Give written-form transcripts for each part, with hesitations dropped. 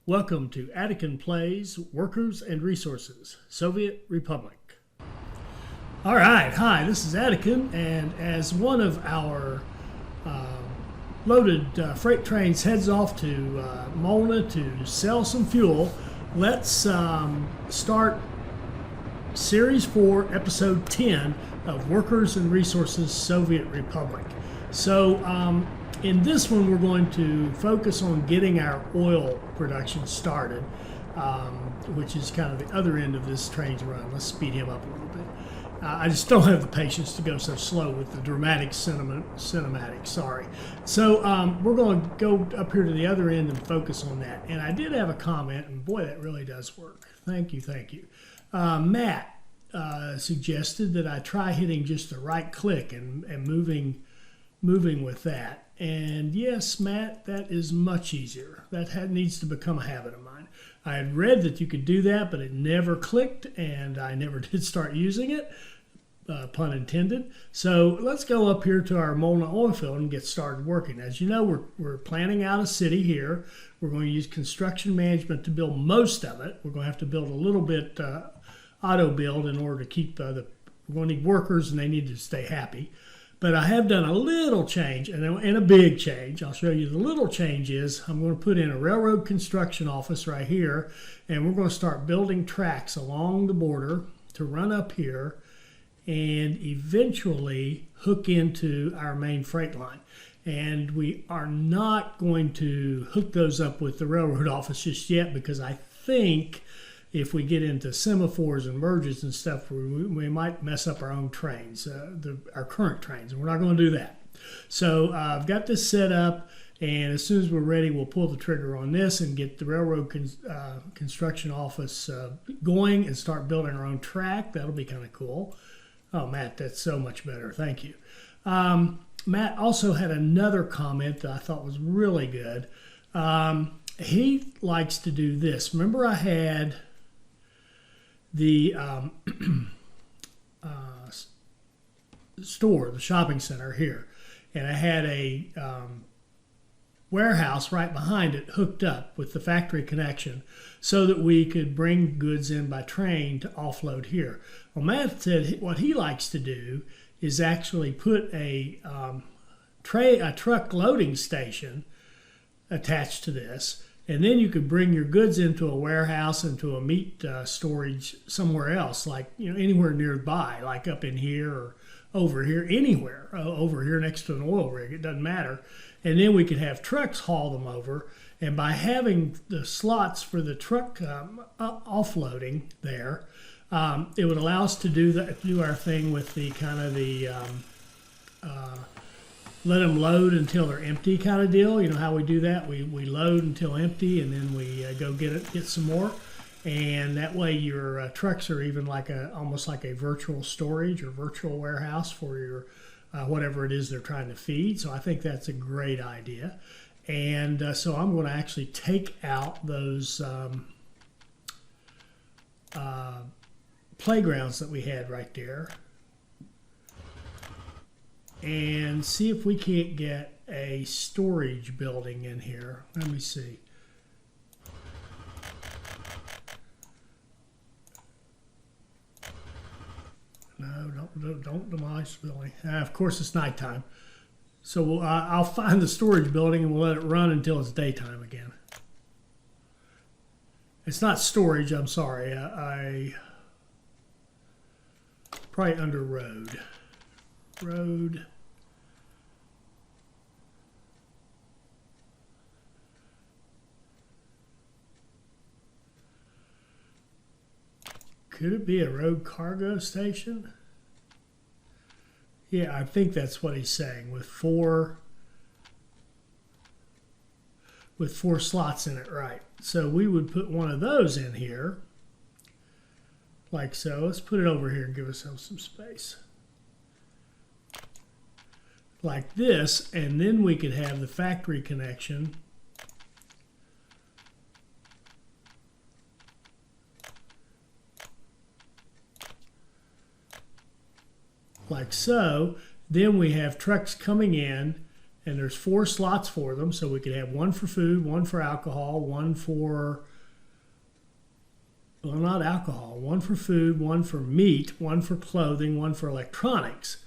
Welcome to Atikin Plays Workers and Resources, Soviet Republic. All right, hi, this is Atikin, and as one of our loaded freight trains heads off to Molna to sell some fuel, let's start Series 4, Episode 10 of Workers and Resources, Soviet Republic. So, in this one, we're going to focus on getting our oil production started, which is kind of the other end of this train's run. Let's speed him up a little bit. I just don't have the patience to go so slow with the dramatic cinematic, sorry. So we're going to go up here to the other end and focus on that. And I did have a comment, and boy, that really does work. Thank you, thank you. Matt suggested that I try hitting just the right click and moving with that. And yes, Matt, that is much easier. That needs to become a habit of mine. I had read that you could do that, but it never clicked, and I never did start using it, pun intended. So let's go up here to our Molna oil field and get started working. As you know, we're planning out a city here. We're going to use construction management to build most of it. We're going to have to build a little bit auto build in order to keep we're going to need workers, and they need to stay happy. But I have done a little change and a big change. I'll show you the little change is I'm going to put in a railroad construction office right here, and we're going to start building tracks along the border to run up here and eventually hook into our main freight line. And we are not going to hook those up with the railroad office just yet, because I think if we get into semaphores and merges and stuff, we might mess up our own trains, our current trains, and we're not going to do that. So I've got this set up, and as soon as we're ready, we'll pull the trigger on this and get the railroad construction office going and start building our own track. That'll be kind of cool. Oh, Matt, that's so much better. Thank you. Matt also had another comment that I thought was really good. He likes to do this. Remember, I had the store, the shopping center here, and I had a warehouse right behind it hooked up with the factory connection so that we could bring goods in by train to offload here. Well, Matt said what he likes to do is actually put a truck loading station attached to this. And then you could bring your goods into a warehouse, into a meat storage somewhere else, like anywhere nearby, like up in here or over here, anywhere, over here next to an oil rig. It doesn't matter. And then we could have trucks haul them over. And by having the slots for the truck offloading there, it would allow us to do our thing with the kind of the let them load until they're empty kind of deal. You know how we do that? We load until empty, and then we go get some more. And that way your trucks are even like almost like a virtual storage or virtual warehouse for your whatever it is they're trying to feed. So I think that's a great idea. And so I'm going to actually take out those playgrounds that we had right there, and see if we can't get a storage building in here. Let me see. No, don't demolish the building. Of course, it's nighttime. So I'll find the storage building and we'll let it run until it's daytime again. It's not storage, I'm sorry. I probably under road. Road. Could it be a road cargo station? Yeah, I think that's what he's saying, with four slots in it, right? So we would put one of those in here, like so. Let's put it over here and give ourselves some space. Like this, and then we could have the factory connection like so. Then we have trucks coming in and there's 4 slots for them, so we could have one for food, one for alcohol, one for, well, not alcohol, one for food, one for meat, one for clothing, one for electronics.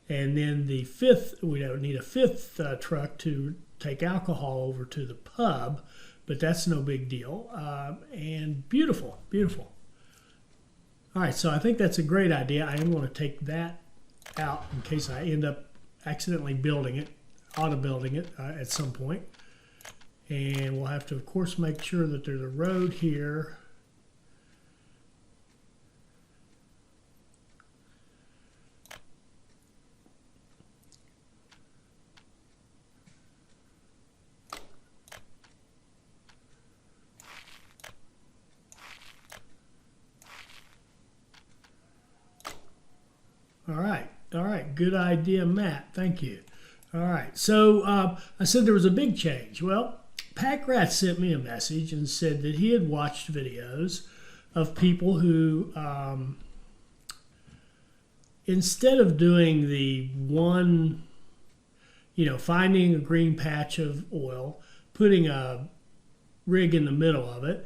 And then the 5th, we don't need a 5th truck to take alcohol over to the pub, but that's no big deal. And beautiful, beautiful. All right, so I think that's a great idea. I am going to take that out in case I end up accidentally building it, auto-building it at some point. And we'll have to, of course, make sure that there's a road here. All right, good idea, Matt. Thank you. All right, so I said there was a big change. Well, Packrat sent me a message and said that he had watched videos of people who, instead of doing the one, finding a green patch of oil, putting a rig in the middle of it,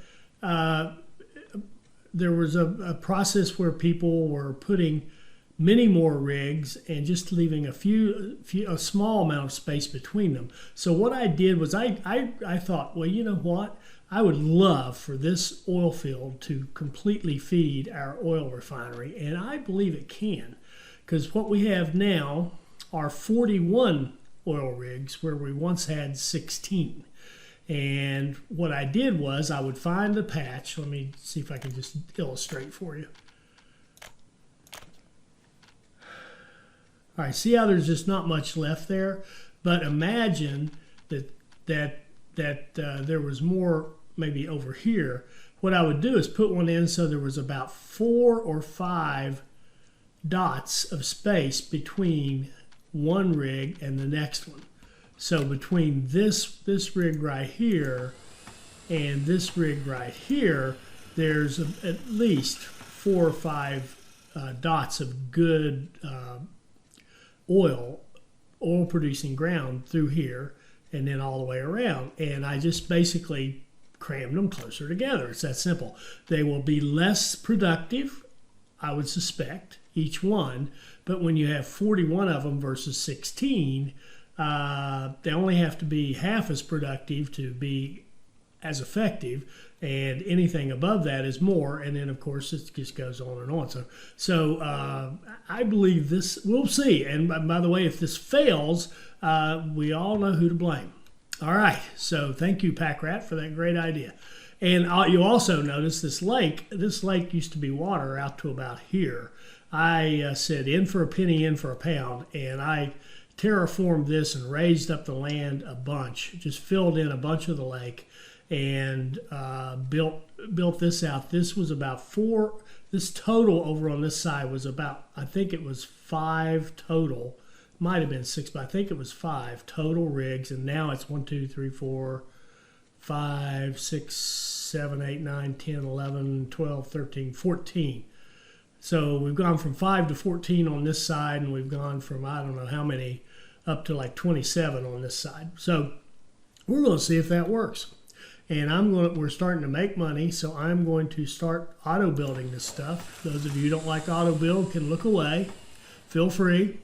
there was a process where people were putting many more rigs and just leaving a small amount of space between them. So what I did was I thought, well, you know what? I would love for this oil field to completely feed our oil refinery, and I believe it can, because what we have now are 41 oil rigs where we once had 16. And what I did was I would find the patch. Let me see if I can just illustrate for you. All right, see how there's just not much left there? But imagine that there was more maybe over here. What I would do is put one in so there was about 4 or 5 dots of space between one rig and the next one. So between this rig right here and this rig right here, there's at least 4 or 5 dots of good oil producing ground through here and then all the way around. And I just basically crammed them closer together. It's that simple. They will be less productive, I would suspect, each one, but when you have 41 of them versus 16, they only have to be half as productive to be as effective, and anything above that is more, and then of course it just goes on and on. So I believe this, we'll see. And by the way, if this fails, we all know who to blame. All right, so thank you, Packrat, for that great idea. And you also notice this lake used to be water out to about here. I said in for a penny, in for a pound, and I terraformed this and raised up the land a bunch, just filled in a bunch of the lake, and built this out. This was about 4, this total over on this side was about, I think it was 5 total, might have been 6, but I think it was 5 total rigs, and now it's 1, 2, 3, 4, 5, 6, 7, 8, 9, 10, 11, 12, 13, 14. So we've gone from 5 to 14 on this side, and we've gone from I don't know how many up to like 27 on this side. So we're going to see if that works. And we're starting to make money, so I'm going to start auto building this stuff. Those of you who don't like auto build can look away. Feel free.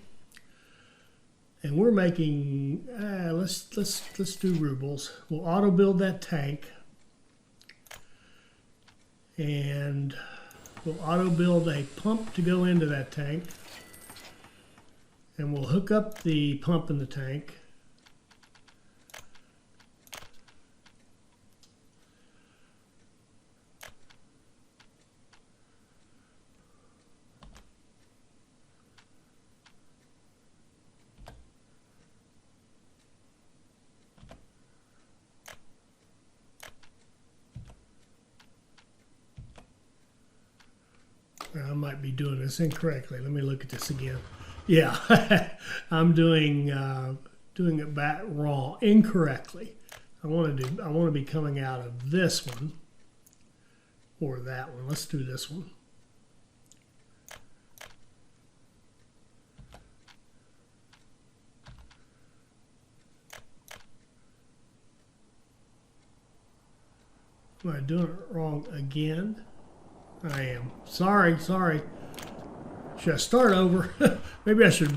And we're making let's do rubles. We'll auto build that tank, and we'll auto build a pump to go into that tank, and we'll hook up the pump in the tank. I might be doing this incorrectly. Let me look at this again. Yeah, I'm doing it back wrong, incorrectly. I want to be coming out of this one or that one. Let's do this one. Am I doing it wrong again? I am. Sorry. Should I start over? Maybe I should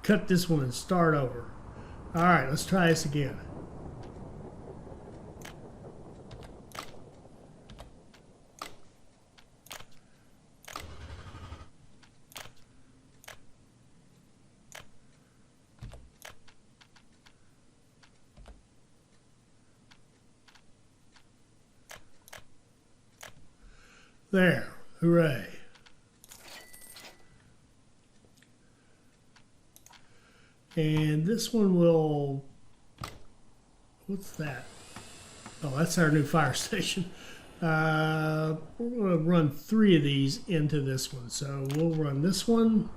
cut this one and start over. All right, let's try this again. There, hooray. And this one will, what's that? Oh, that's our new fire station. We're going to run 3 of these into this one. So we'll run this one.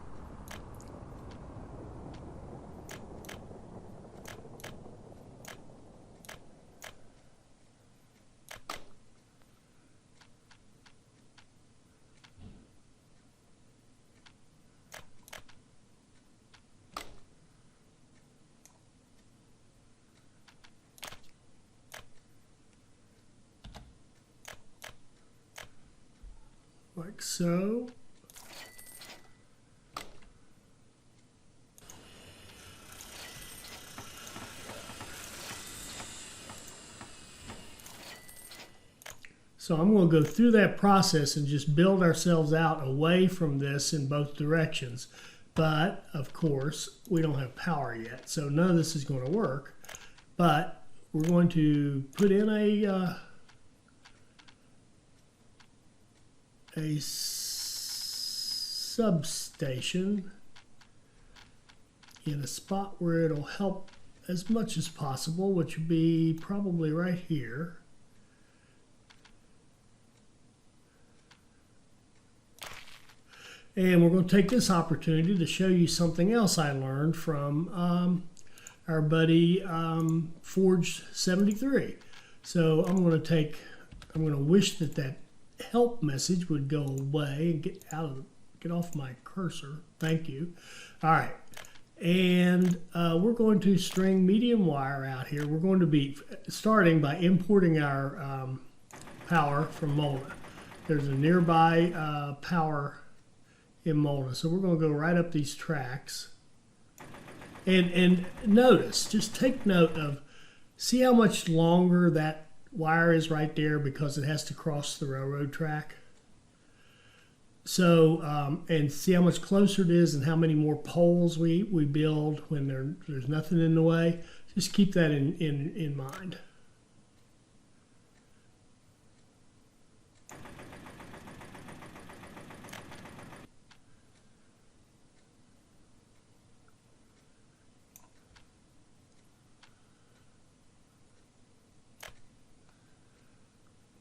Like so. So I'm going to go through that process and just build ourselves out away from this in both directions. But, of course, we don't have power yet, so none of this is going to work. But we're going to put in a substation in a spot where it'll help as much as possible, which would be probably right here. And we're going to take this opportunity to show you something else I learned from our buddy Forge 73. So I'm going to wish that help message would go away and get off my cursor. Thank you. All right, and we're going to string medium wire out here. We're going to be starting by importing our power from Molna. There's a nearby power in Molna, so we're going to go right up these tracks. And notice, just take note of, see how much longer that wire is right there because it has to cross the railroad track. So, and see how much closer it is and how many more poles we build when there's nothing in the way. Just keep that in mind.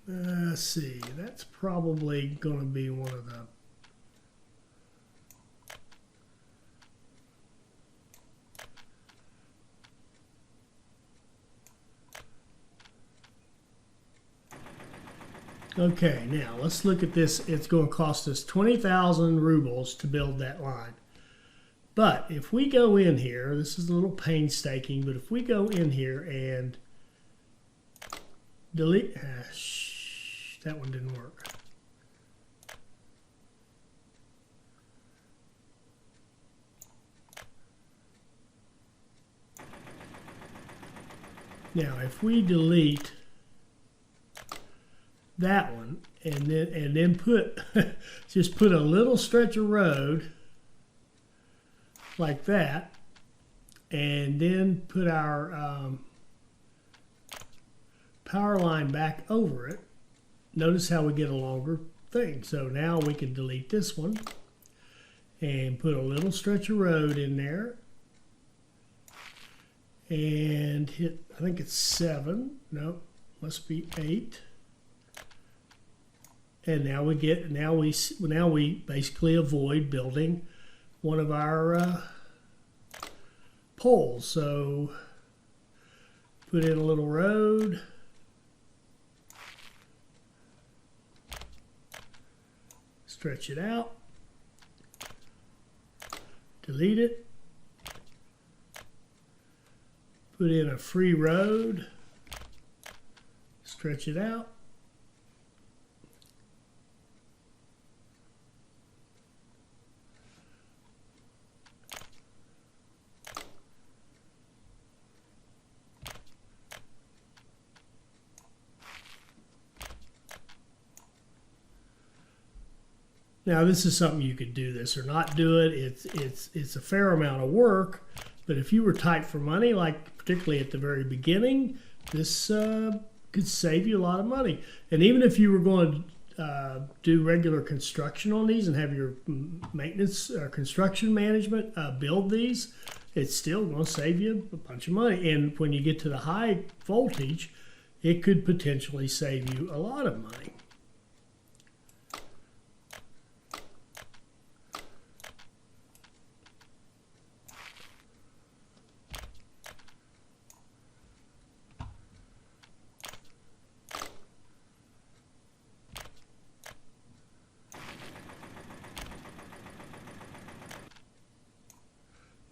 Let's see, that's probably going to be one of the Okay, now let's look at this. It's going to cost us 20,000 rubles to build that line. But if we go in here, this is a little painstaking, but if we go in here and delete, that one didn't work. Now, if we delete that one and then put just put a little stretch of road like that, and then put our power line back over it, notice how we get a longer thing. So now we can delete this one and put a little stretch of road in there and hit, I think it's 7, no, must be 8. And now we basically avoid building one of our poles. So put in a little road. Stretch it out. Delete it. Put in a free road. Stretch it out. Now, this is something you could do this or not do it. It's a fair amount of work, but if you were tight for money, like particularly at the very beginning, this could save you a lot of money. And even if you were going to do regular construction on these and have your maintenance or construction management build these, it's still going to save you a bunch of money. And when you get to the high voltage, it could potentially save you a lot of money.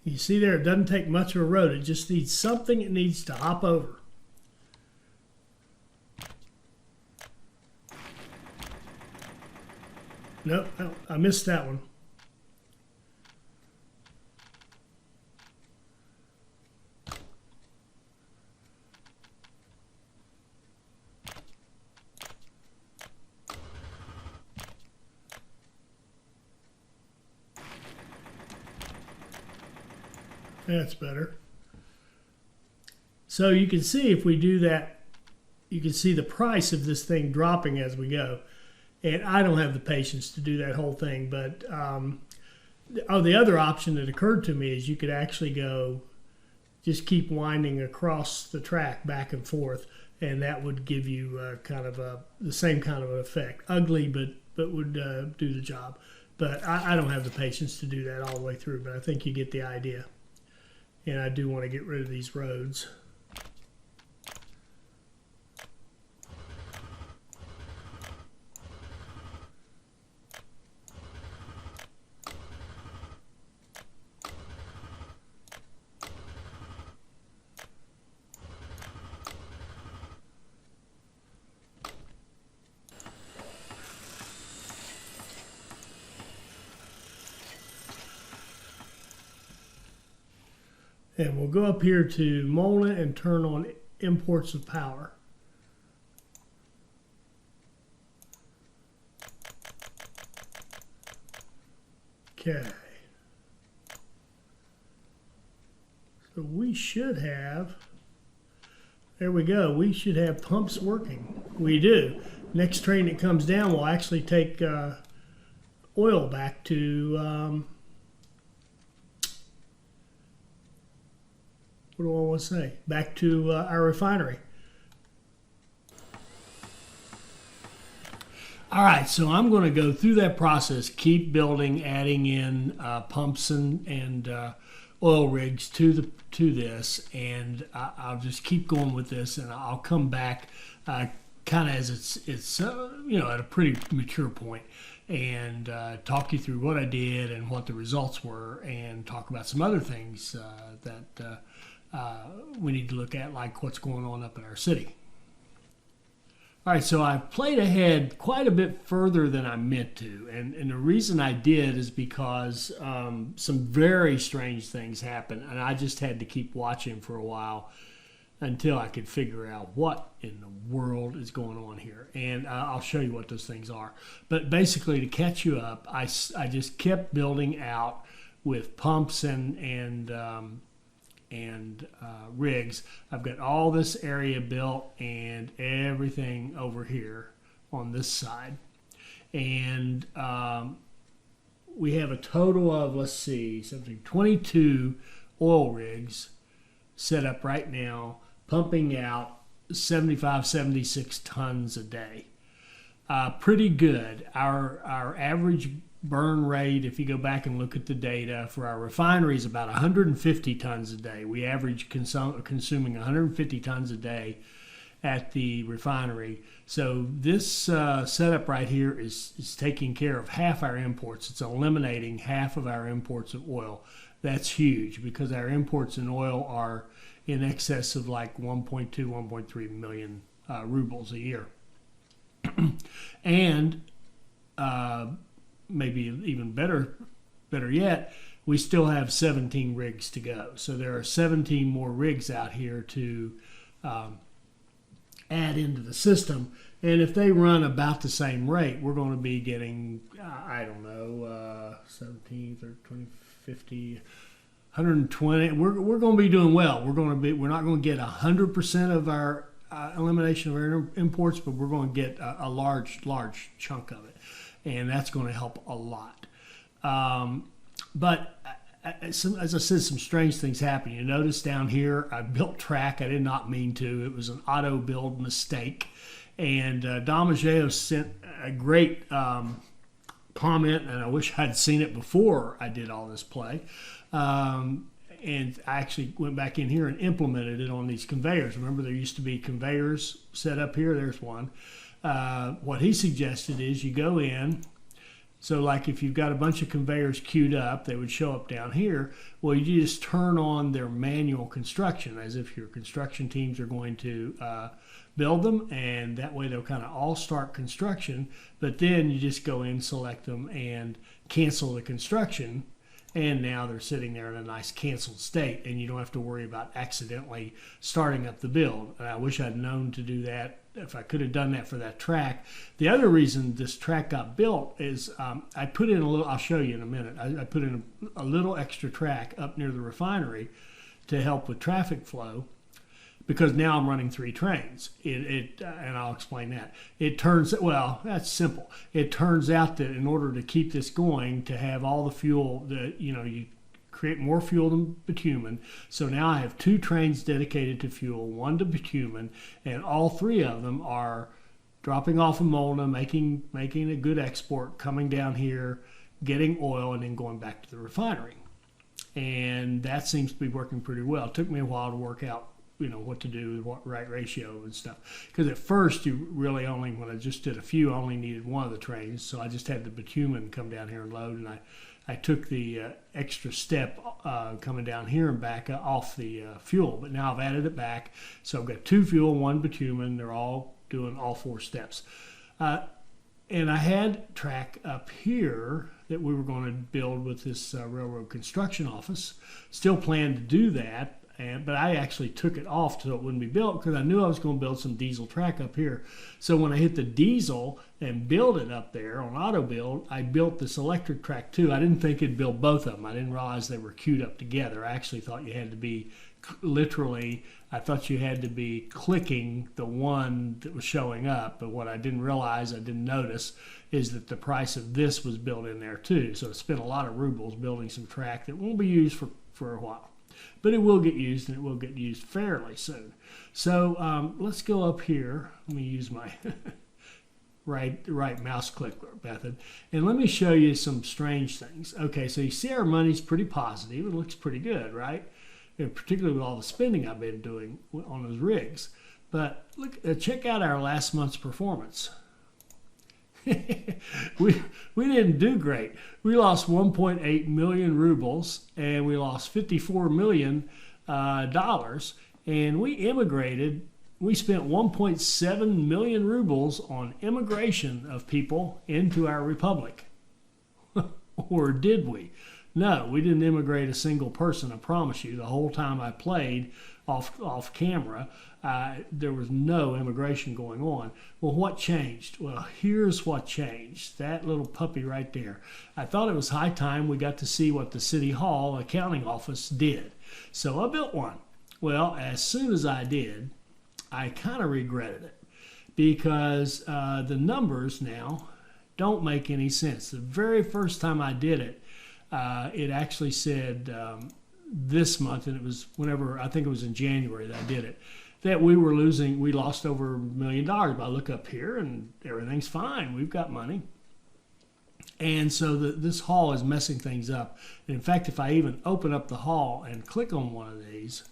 You see there, it doesn't take much of a road. It just needs something it needs to hop over. Nope, I missed that one. That's better. So you can see if we do that, you can see the price of this thing dropping as we go. And I don't have the patience to do that whole thing, but the other option that occurred to me is you could actually go, just keep winding across the track back and forth, and that would give you kind of the same kind of an effect. Ugly, but would do the job. But I don't have the patience to do that all the way through, but I think you get the idea. And I do want to get rid of these roads. And we'll go up here to Mona and turn on imports of power. Okay. So we should have, there we go, we should have pumps working. We do. Next train that comes down will actually take oil back to what do I want to say? Back to our refinery. All right, so I'm going to go through that process, keep building, adding in pumps and oil rigs to this, and I'll just keep going with this, and I'll come back kind of as it's at a pretty mature point, and talk you through what I did and what the results were, and talk about some other things that we need to look at, like what's going on up in our city. All right, so I've played ahead quite a bit further than I meant to, and the reason I did is because some very strange things happened, and I just had to keep watching for a while until I could figure out what in the world is going on here, and I'll show you what those things are. But basically, to catch you up, I just kept building out with pumps and rigs. I've got all this area built and everything over here on this side. And we have a total of, let's see, 22 oil rigs set up right now, pumping out 75, 76 tons a day. Pretty good. Our average burn rate, if you go back and look at the data for our refinery, is about 150 tons a day. We average consuming 150 tons a day at the refinery. So this setup right here is taking care of half our imports. It's eliminating half of our imports of oil. That's huge because our imports in oil are in excess of like 1.2, 1.3 million rubles a year. And maybe even better yet, we still have 17 rigs to go. So there are 17 more rigs out here to add into the system, And if they run about the same rate, we're going to be getting, I don't know, 17, 30, 20, 50, 120. We're going to be doing well. We're not going to get 100% of our elimination of our imports, but we're going to get a large chunk of it, and that's going to help a lot. But as I said, some strange things happen. You notice down here, I built track. I did not mean to. It was an auto build mistake. And Damageo sent a great comment, and I wish I'd seen it before I did all this play. And I actually went back in here and implemented it on these conveyors. Remember, there used to be conveyors set up here. There's one. What he suggested is you go in. So like if you've got a bunch of conveyors queued up, they would show up down here. Well, you just turn on their manual construction as if your construction teams are going to build them, and that way they'll kind of all start construction. But then you just go in, select them, and cancel the construction. And now they're sitting there in a nice canceled state, and you don't have to worry about accidentally starting up the build. And I wish I'd known to do that. If I could have done that for that track. The other reason this track got built is I put in a little, I'll show you in a minute, I put in a little extra track up near the refinery to help with traffic flow, because now I'm running 3 trains. And I'll explain that. Well, that's simple. It turns out that in order to keep this going, to have all the fuel, you create more fuel than bitumen. So now I have 2 trains dedicated to fuel, 1 to bitumen, and all 3 of them are dropping off in Molna, making a good export, coming down here, getting oil, and then going back to the refinery. And that seems to be working pretty well. It took me a while to work out what to do, what right ratio and stuff. Because at first, you really only, when I just did a few, I only needed 1 of the trains. So I just had the bitumen come down here and load, and I took the extra step coming down here and back off the fuel. But now I've added it back. So I've got 2 fuel, 1 bitumen. They're all doing all 4 steps. And I had track up here that we were going to build with this railroad construction office. Still plan to do that. But I actually took it off so it wouldn't be built, because I knew I was going to build some diesel track up here. So when I hit the diesel and build it up there on auto build, I built this electric track too. I didn't think it'd build both of them. I didn't realize they were queued up together. I actually thought you had to be I thought you had to be clicking the one that was showing up. But what I didn't notice, is that the price of this was built in there too. So I spent a lot of rubles building some track that won't be used for a while. But it will get used, and it will get used fairly soon. So let's go up here. Let me use my right mouse click method. And let me show you some strange things. Okay, so you see our money's pretty positive. It looks pretty good, right? And particularly with all the spending I've been doing on those rigs. But look, check out our last month's performance. we didn't do great. We lost 1.8 million rubles, and we lost $54 million dollars, and we immigrated. We spent 1.7 million rubles on immigration of people into our republic. Or did we? No, we didn't immigrate a single person, I promise you. The whole time I played off camera, there was no immigration going on. Well, what changed? Well, here's what changed. That little puppy right there. I thought it was high time we got to see what the City Hall accounting office did. So I built one. Well, as soon as I did, I kind of regretted it, because the numbers now don't make any sense. The very first time I did it, it actually said this month, and it was I think it was in January that I did it, that we lost over $1 million. But I look up here and everything's fine. We've got money. And so this hall is messing things up. And in fact, if I even open up the hall and click on one of these,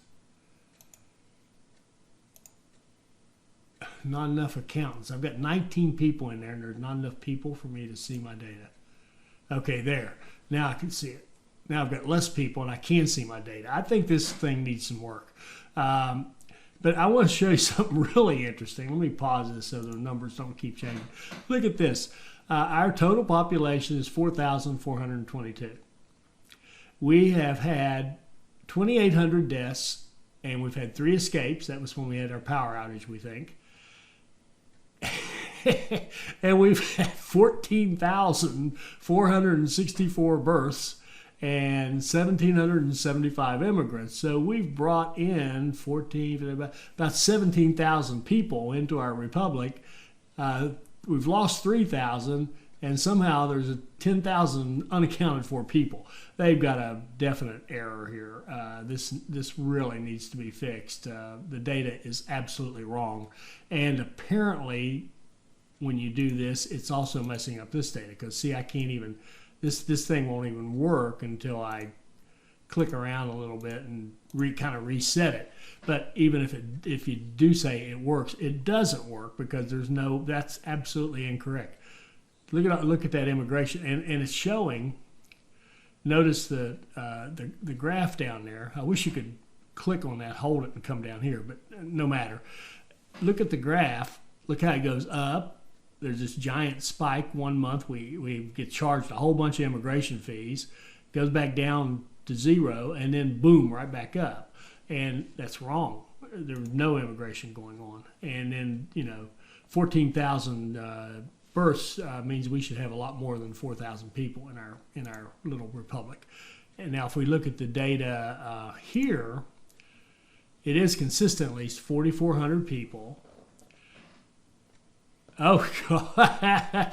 not enough accountants. I've got 19 people in there, and there's not enough people for me to see my data. Okay, there. Now I can see it. Now I've got less people, and I can see my data. I think this thing needs some work. But I want to show you something really interesting. Let me pause this so the numbers don't keep changing. Look at this. Our total population is 4,422. We have had 2,800 deaths, and we've had 3 escapes. That was when we had our power outage, we think. and we've had 14,464 births and 1,775 immigrants. So we've brought in about 17,000 people into our republic. We've lost 3,000, and somehow there's 10,000 unaccounted for people. They've got a definite error here. This really needs to be fixed. The data is absolutely wrong, and apparently, when you do this, it's also messing up this data. Because see, I can't even. This thing won't even work until I click around a little bit and kind of reset it. But even if you do say it works, it doesn't work because that's absolutely incorrect. Look at that immigration, and it's showing. Notice the graph down there. I wish you could click on that, hold it, and come down here, but no matter. Look at the graph. Look how it goes up. There's this giant spike 1 month. We get charged a whole bunch of immigration fees. Goes back down to zero, and then boom, right back up. And that's wrong. There's no immigration going on. And then 14,000 births means we should have a lot more than 4,000 people in our little republic. And now if we look at the data here, it is consistently 4,400 people. Oh, God.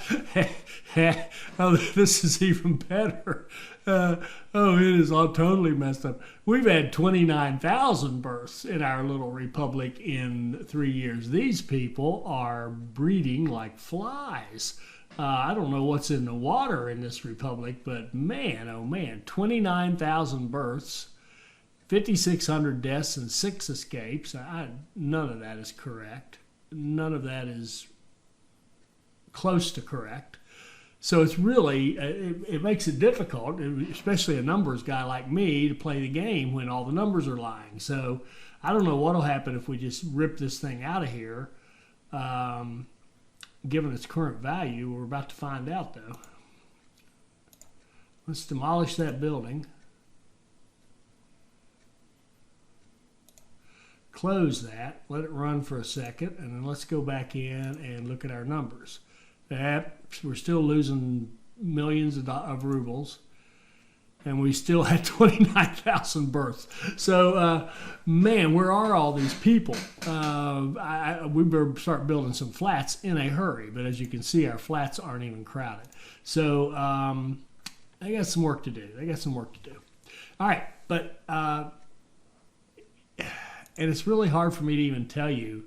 Oh, this is even better. It is all totally messed up. We've had 29,000 births in our little republic in 3 years. These people are breeding like flies. I don't know what's in the water in this republic, but man, oh man, 29,000 births, 5,600 deaths, and 6 escapes. None of that is correct. None of that is close to correct. So it's really, it makes it difficult, especially a numbers guy like me, to play the game when all the numbers are lying. So I don't know what will happen if we just rip this thing out of here, given its current value. We're about to find out, though. Let's demolish that building. Close that, let it run for a second, and then let's go back in and look at our numbers. We're still losing millions of rubles, and we still had 29,000 births. So, man, where are all these people? We better start building some flats in a hurry, but as you can see, our flats aren't even crowded. So, I got some work to do. All right, but, and it's really hard for me to even tell you.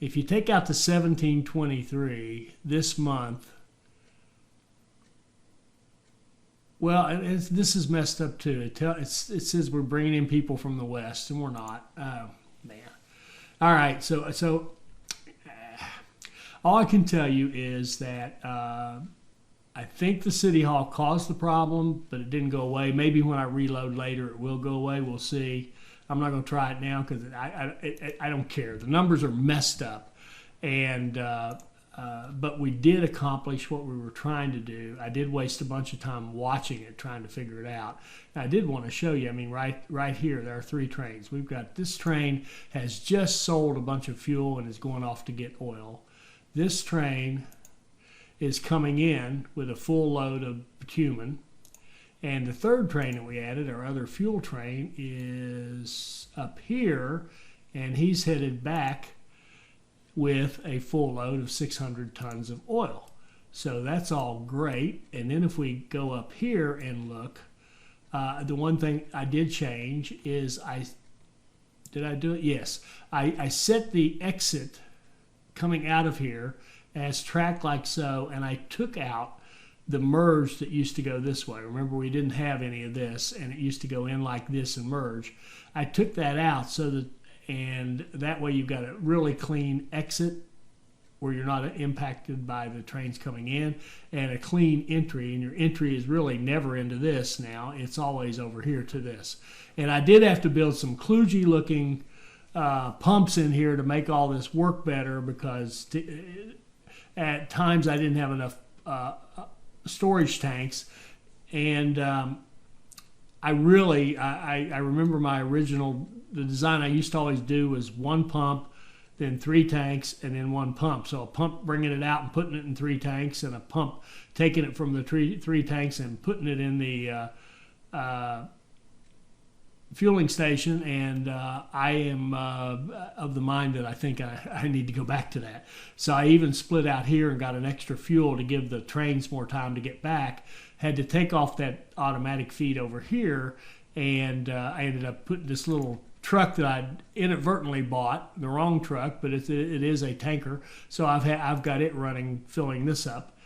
If you take out the 1723 this month, well, this is messed up too. It says we're bringing in people from the West, and we're not. Oh, man. All right, so all I can tell you is that I think the City Hall caused the problem, but it didn't go away. Maybe when I reload later, it will go away. We'll see. I'm not going to try it now because I don't care. The numbers are messed up, and but we did accomplish what we were trying to do. I did waste a bunch of time watching it, trying to figure it out. And I did want to show you. I mean, right here, there are 3 trains. We've got this train has just sold a bunch of fuel and is going off to get oil. This train is coming in with a full load of bitumen. And the 3rd train that we added, our other fuel train, is up here, and he's headed back with a full load of 600 tons of oil. So that's all great. And then if we go up here and look, the one thing I did change is did I do it? Yes. I set the exit coming out of here as track like so, and I took out the merge that used to go this way. Remember, we didn't have any of this, and it used to go in like this and merge. I took that out and that way you've got a really clean exit where you're not impacted by the trains coming in, and a clean entry, and your entry is really never into this now. It's always over here to this. And I did have to build some kludgy looking pumps in here to make all this work better because at times I didn't have enough storage tanks, and I remember the design I used to always do was one pump, then 3 tanks, and then 1 pump. So a pump bringing it out and putting it in 3 tanks, and a pump taking it from the three tanks and putting it in the fueling station. And I am of the mind that I think I need to go back to that. So I even split out here and got an extra fuel to give the trains more time to get back. Had to take off that automatic feed over here, and I ended up putting this little truck that I inadvertently bought, the wrong truck, but it is a tanker. So I've got it running, filling this up.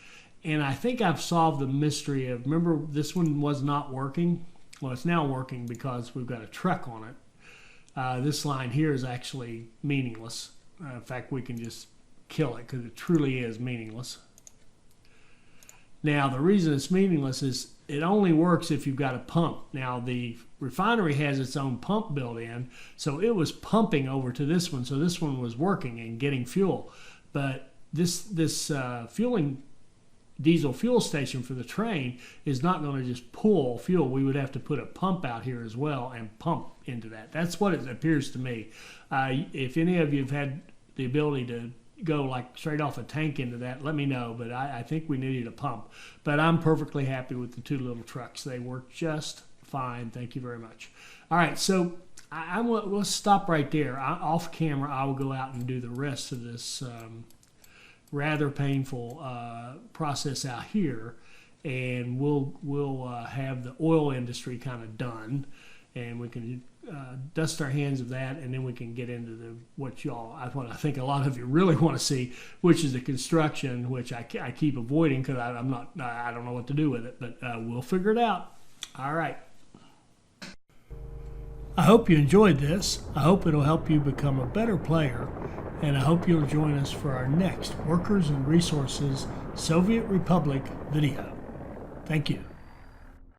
And I think I've solved the mystery of, remember this one was not working? Well, it's now working because we've got a truck on it. This line here is actually meaningless. In fact, we can just kill it because it truly is meaningless. Now, the reason it's meaningless is it only works if you've got a pump. Now, the refinery has its own pump built in, so it was pumping over to this one, so this one was working and getting fuel. But this fueling diesel fuel station for the train is not going to just pull fuel. We would have to put a pump out here as well and pump into that. That's what it appears to me. If any of you have had the ability to go like straight off a tank into that, let me know, but I think we needed a pump. But I'm perfectly happy with the 2 little trucks. They work just fine. Thank you very much. All right, so we'll stop right there. Off camera, I will go out and do the rest of this rather painful process out here, and we'll have the oil industry kind of done, and we can dust our hands of that, and then we can get into what I think a lot of you really want to see, which is the construction, which I keep avoiding because I don't know what to do with it, but we'll figure it out. All right. I hope you enjoyed this. I hope it'll help you become a better player, and I hope you'll join us for our next Workers and Resources Soviet Republic video. Thank you.